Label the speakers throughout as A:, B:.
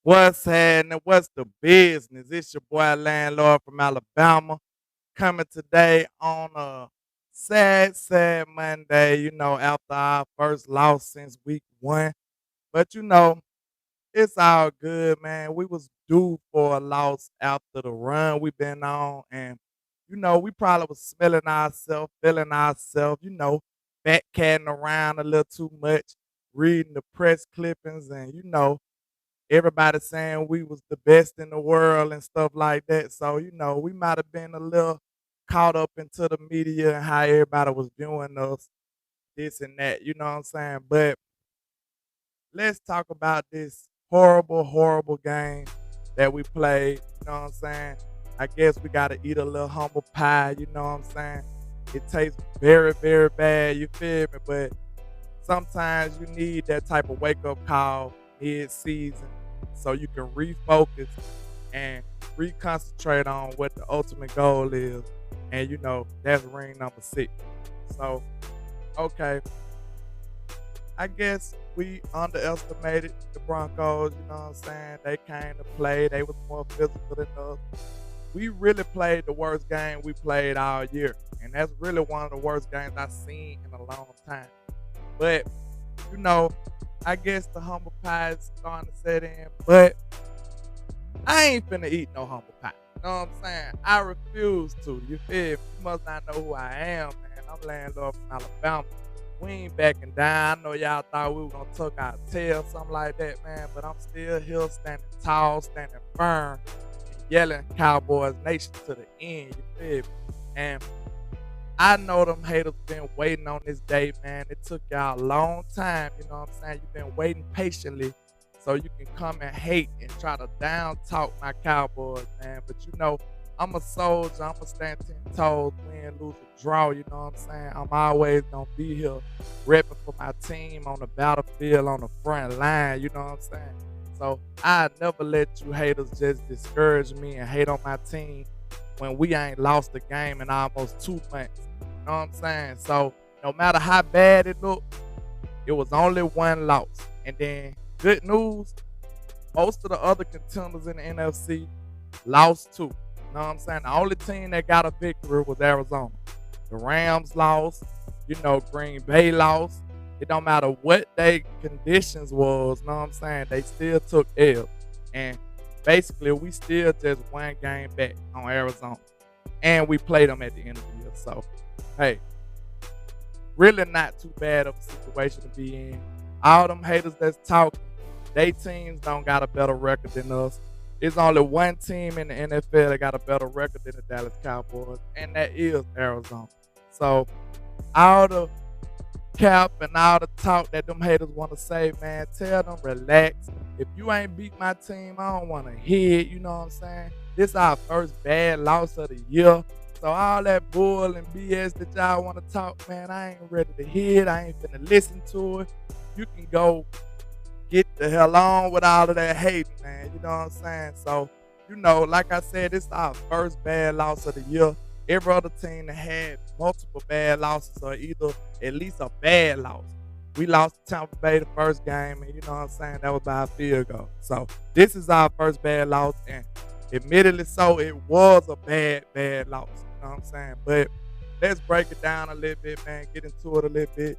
A: What's happening? What's the business? It's your boy Landlord from Alabama coming today on a sad Monday, after our first loss since week 1. But it's all good, man. We was due for a loss after the run we been on. And, we probably was smelling ourselves, feeling ourselves, fat catting around a little too much, reading the press clippings and, everybody saying we was the best in the world and stuff like that. So, we might have been a little caught up into the media and how everybody was viewing us, this and that, you know what I'm saying? But let's talk about this horrible game that we played, you know what I'm saying? I guess we gotta eat a little humble pie, you know what I'm saying? It tastes very bad, you feel me? But sometimes you need that type of wake up call mid season so you can refocus and reconcentrate on what the ultimate goal is. And that's ring number 6. So, okay, I guess we underestimated the Broncos, you know what I'm saying? They came to play, they was more physical than us. We really played the worst game we played all year. And that's really one of the worst games I've seen in a long time. But, you know, I guess the humble pie is starting to set in. But I ain't finna eat no humble pie. You know what I'm saying? I refuse to. You feel me? You must not know who I am, man. I'm landlord from Alabama. We ain't backing down. I know y'all thought we were gonna tuck our tail, something like that, man. But I'm still here standing tall, standing firm, and yelling Cowboys Nation to the end. You feel me? And I know them haters been waiting on this day, man. It took y'all a long time, you know what I'm saying? You've been waiting patiently so you can come and hate and try to down talk my Cowboys, man. But I'm a soldier. I'm going to stand 10 toes, win, lose, or draw, you know what I'm saying? I'm always going to be here repping for my team on the battlefield, on the front line, you know what I'm saying? So I never let you haters just discourage me and hate on my team when we ain't lost the game in almost 2 months. You know what I'm saying? So no matter how bad it looked, it was only one loss. And then good news, most of the other contenders in the NFC lost too. You know what I'm saying? The only team that got a victory was Arizona. The Rams lost, Green Bay lost. It don't matter what their conditions was, you know what I'm saying? They still took L. And basically we still just one game back on Arizona. And we played them at the end of the year. So, hey, really not too bad of a situation to be in. All them haters that's talking, they teams don't got a better record than us. There's only one team in the NFL that got a better record than the Dallas Cowboys, and that is Arizona. So, all the cap and all the talk that them haters want to say, man, tell them relax. If you ain't beat my team, I don't want to hear it, you know what I'm saying? This our first bad loss of the year. So all that bull and BS that y'all want to talk, man, I ain't ready to hear it. I ain't finna listen to it. You can go get the hell on with all of that hating, man. You know what I'm saying? So, like I said, this is our first bad loss of the year. Every other team that had multiple bad losses or either at least a bad loss. We lost to Tampa Bay the first game, and you know what I'm saying? That was by a field goal. So this is our first bad loss, and admittedly so, it was a bad loss. You know what I'm saying? But let's break it down a little bit, man. Get into it a little bit.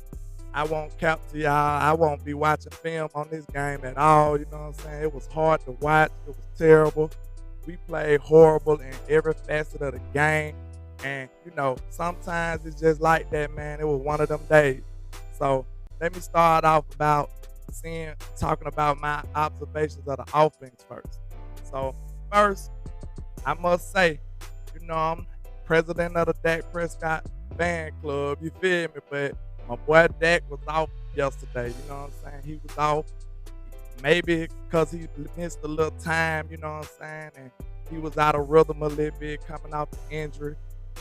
A: I won't cap to y'all. I won't be watching film on this game at all. You know what I'm saying? It was hard to watch. It was terrible. We played horrible in every facet of the game. And, sometimes it's just like that, man. It was one of them days. So let me start off talking about my observations of the offense first. So first, I must say, I'm president of the Dak Prescott fan club. You feel me? But my boy Dak was off yesterday. You know what I'm saying? He was off. Maybe because he missed a little time, you know what I'm saying? And he was out of rhythm a little bit coming off the injury.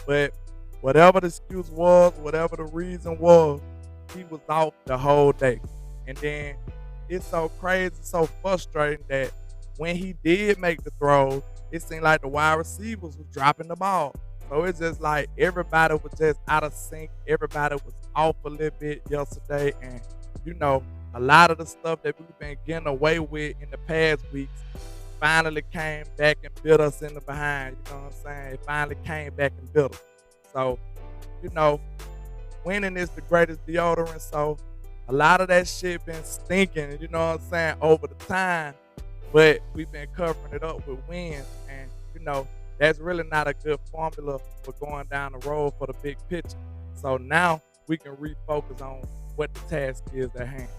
A: But whatever the excuse was, whatever the reason was, he was off the whole day. And then it's so crazy, so frustrating that when he did make the throws, it seemed like the wide receivers was dropping the ball. So it's just like everybody was just out of sync. Everybody was off a little bit yesterday. And, a lot of the stuff that we've been getting away with in the past weeks finally came back and bit us in the behind. You know what I'm saying? It finally came back and bit us. So, you know, winning is the greatest deodorant. So a lot of that shit been stinking, you know what I'm saying, over the time. But we've been covering it up with wins. And, you know, that's really not a good formula for going down the road for the big picture. So now we can refocus on what the task is at hand.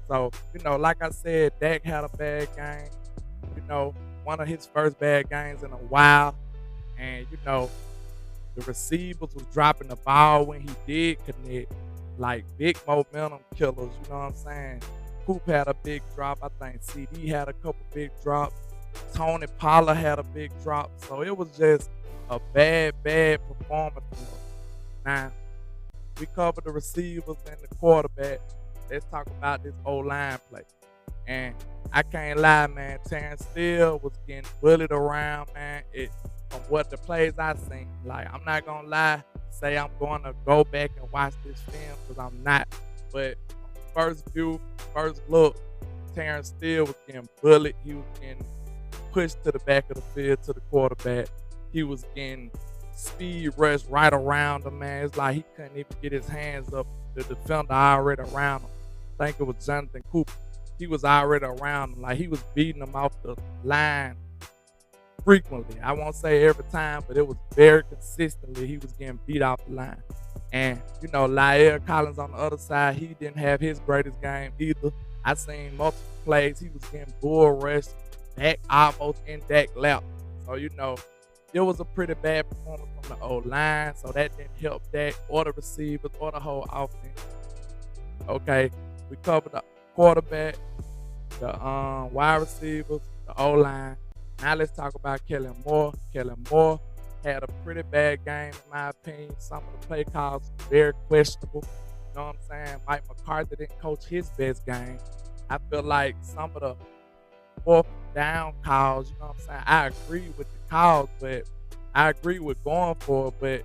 A: So, you know, like I said, Dak had a bad game. You know, one of his first bad games in a while. And, you know, the receivers was dropping the ball when he did connect, like big momentum killers. You know what I'm saying? Coop had a big drop. I think CD had a couple big drops. Tony Pollard had a big drop. So it was just a bad performance from us. Now, we covered the receivers and the quarterback. Let's talk about this O-line play. And I can't lie, man. Terrence Steele was getting bullied around, man. From what the plays I seen, like, I'm not gonna lie, say I'm going to go back and watch this film because I'm not. But first view, first look, Terrence Steele was getting bullied. He was getting pushed to the back of the field to the quarterback. He was getting speed rush right around him, man. It's like he couldn't even get his hands up. The defender already around him. I think it was Jonathan Cooper. He was already around him. Like, he was beating him off the line frequently. I won't say every time, but it was very consistently he was getting beat off the line. And, you know, La'el Collins on the other side, he didn't have his greatest game either. I seen multiple plays. He was getting bull rushed back almost in Dak lap. So, you know, it was a pretty bad performance from the O-line. So that didn't help Dak or the receivers or the whole offense. Okay, we covered the quarterback, the wide receivers, the O-line. Now let's talk about Kellen Moore. Kellen Moore had a pretty bad game, in my opinion. Some of the play calls were very questionable. You know what I'm saying? Mike McCarthy didn't coach his best game. I feel like some of the fourth down calls, you know what I'm saying? I agree with the calls, but I agree with going for it, but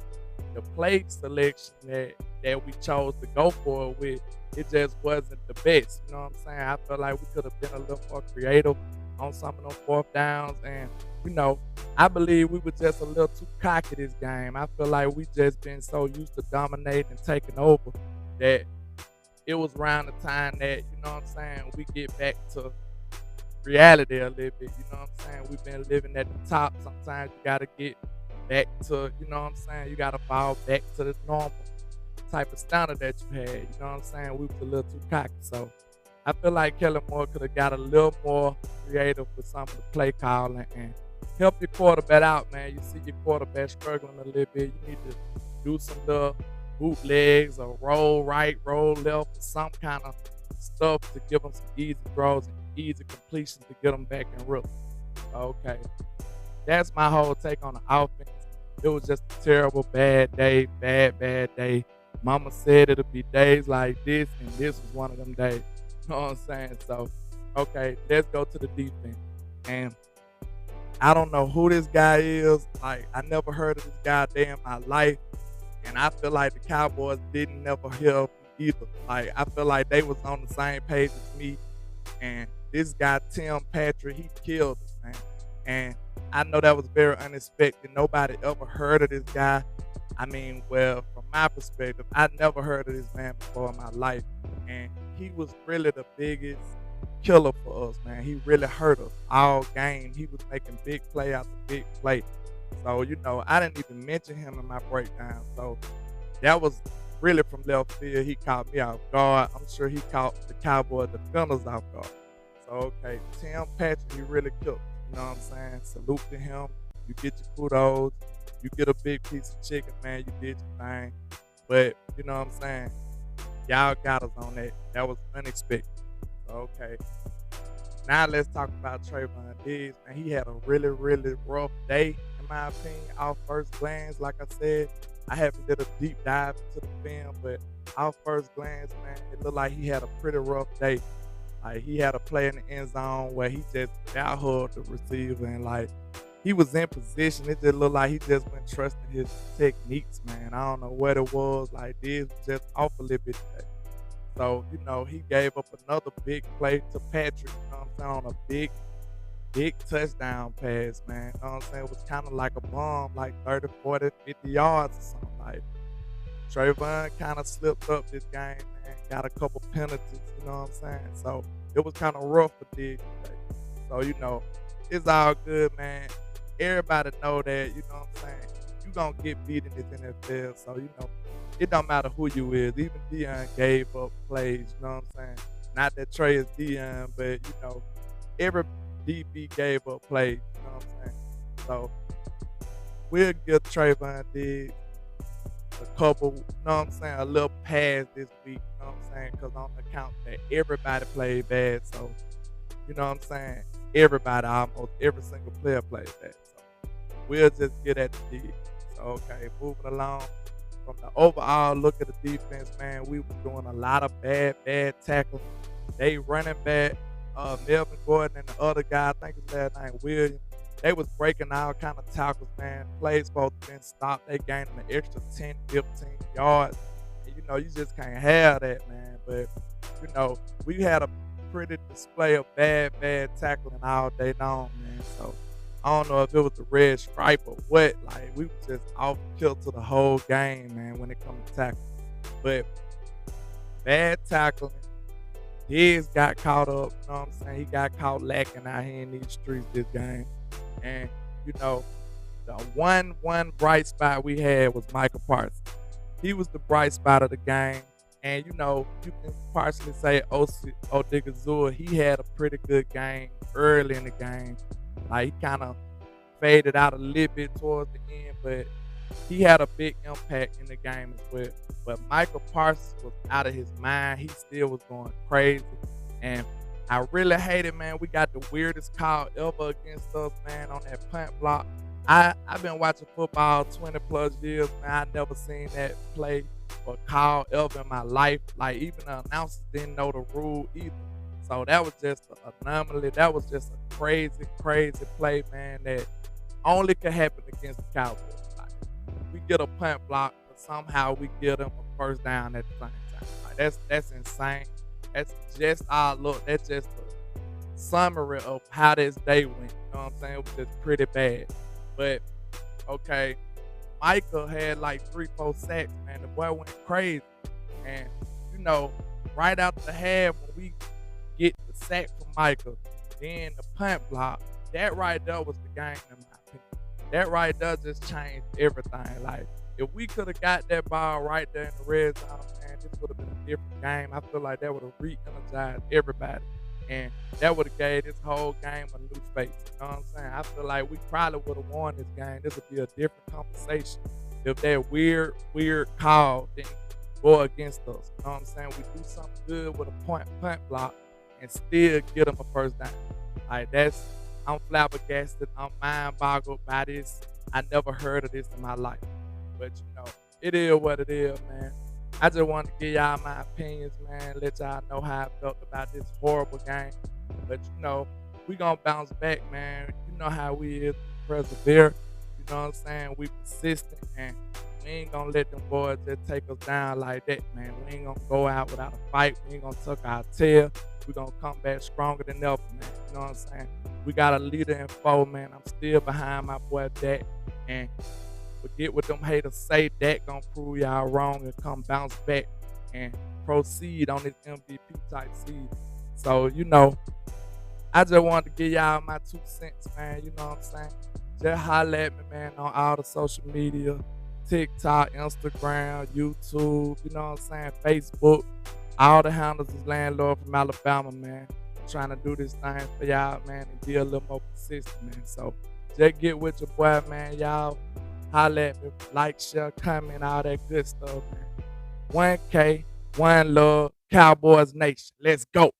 A: the play selection that we chose to go for it with, it just wasn't the best. You know what I'm saying? I feel like we could have been a little more creative on some of those fourth downs. And, you know, I believe we were just a little too cocky this game. I feel like we just been so used to dominating and taking over that it was around the time that, you know what I'm saying, we get back to reality a little bit. You know what I'm saying? We've been living at the top. Sometimes you got to get back to, you know what I'm saying, you got to fall back to the normal type of standard that you had. You know what I'm saying? We was a little too cocky. So I feel like Kellen Moore could have got a little more creative with some of the play calling and help your quarterback out, man. You see your quarterback struggling a little bit. You need to do some little bootlegs or roll right, roll left, or some kind of stuff to give them some easy throws and easy completions to get them back in rhythm. Okay. That's my whole take on the offense. It was just a terrible, bad day, bad day. Mama said it'll be days like this, and this was one of them days. You know what I'm saying? So, okay, let's go to the defense. And I don't know who this guy is. Like, I never heard of this guy day in my life. And I feel like the Cowboys didn't never hear of him either. Like, I feel like they was on the same page as me. And this guy, Tim Patrick, he killed us, man. And I know that was very unexpected. Nobody ever heard of this guy. I mean, well, from my perspective, I never heard of this man before in my life. And he was really the biggest killer for us, man. He really hurt us all game. He was making big play after big play. So, you know, I didn't even mention him in my breakdown. So that was really from left field. He caught me off guard. I'm sure he caught the Cowboy defenders off guard. So, okay, Tim Patrick, he really killed. You know what I'm saying? Salute to him. You get your kudos. You get a big piece of chicken, man. You did your thing. But, you know what I'm saying? Y'all got us on that. That was unexpected. So, okay. Now let's talk about Trayvon Diggs. And he had a really, really rough day, in my opinion, off first glance. Like I said, I haven't did a deep dive into the film, but off first glance, man, it looked like he had a pretty rough day. Like, he had a play in the end zone where he just out-hugged the receiver, and like, he was in position. It just looked like he just wasn't trusting his techniques, man. I don't know what it was. Like, this was just off a little bit today. So, he gave up another big play to Patrick, on a big touchdown pass, man. You know what I'm saying? It was kind of like a bomb, like 30, 40, 50 yards or something. Like, Trayvon kind of slipped up this game, man. Got a couple penalties, you know what I'm saying? So it was kind of rough for Dig today. So, it's all good, man. Everybody know that, you know what I'm saying? You gonna get beat in this NFL. So, it don't matter who you is. Even Dion gave up plays, you know what I'm saying? Not that Trey is Dion, but every DB gave up plays, you know what I'm saying? So we'll give Trayvon Diggs a couple, you know what I'm saying, a little pass this week, you know what I'm saying? Because on the account that everybody played bad, so you know what I'm saying? Everybody, almost every single player played bad. So we'll just get at the Diggs. So okay, moving along. From the overall look at the defense, man, we was doing a lot of bad tackles. They running back, Melvin Gordon and the other guy, I think his last name Williams. They was breaking all kind of tackles, man. Plays supposed to been stopped. They gained an extra 10, 15 yards. And, you just can't have that, man. But, we had a pretty display of bad tackling all day long, man. So I don't know if it was the red stripe or what. Like, we was just off kilter the whole game, man, when it comes to tackling. But bad tackling. Diggs got caught up, you know what I'm saying? He got caught lacking out here in these streets this game. And, the one bright spot we had was Michael Parsons. He was the bright spot of the game. And, you can partially say Odigazua, he had a pretty good game early in the game. Like, he kind of faded out a little bit towards the end, but he had a big impact in the game as well. But Michael Parsons was out of his mind. He still was going crazy. And I really hate it, man. We got the weirdest call ever against us, man, on that punt block. I've been watching football 20 plus years, man. I never seen that play or call ever in my life. Like, even the announcers didn't know the rule either. So that was just an anomaly. That was just a crazy play, man, that only could happen against the Cowboys. Like, we get a punt block, but somehow we get them a first down at the same time. Like, that's insane. That's just our look. That's just a summary of how this day went. You know what I'm saying? It was just pretty bad. But okay, Michael had like 3-4 sacks, man. The boy went crazy. And right after the half, when we get the sack from Michael, then the punt block, that right there was the game in my opinion. That right there just changed everything. Like, if we could have got that ball right there in the red zone, man, this would have been a different game. I feel like that would have re-energized everybody. And that would have gave this whole game a new face. You know what I'm saying? I feel like we probably would have won this game. This would be a different conversation if that weird call didn't go against us. You know what I'm saying? We do something good with a punt block and still get them a first down. Like, I'm flabbergasted. I'm mind boggled by this. I never heard of this in my life. But, it is what it is, man. I just wanted to give y'all my opinions, man. Let y'all know how I felt about this horrible game. But, we going to bounce back, man. You know how we is. Persevere. You know what I'm saying? We persistent. And we ain't going to let them boys just take us down like that, man. We ain't going to go out without a fight. We ain't going to tuck our tail. We going to come back stronger than ever, man. You know what I'm saying? We got a leader in foe, man. I'm still behind my boy Dak. And forget what them haters say. Dak gonna prove y'all wrong and come bounce back and proceed on this MVP type season. So, I just wanted to give y'all my 2 cents, man. You know what I'm saying? Just holler at me, man, on all the social media. TikTok, Instagram, YouTube, you know what I'm saying? Facebook. All the handles is LandLord from Alabama, man. Trying to do this thing for y'all, man, and be a little more consistent, man. So just get with your boy, man. Y'all holler at me, like, share, comment, all that good stuff, man. 1K, one love, Cowboys Nation. Let's go.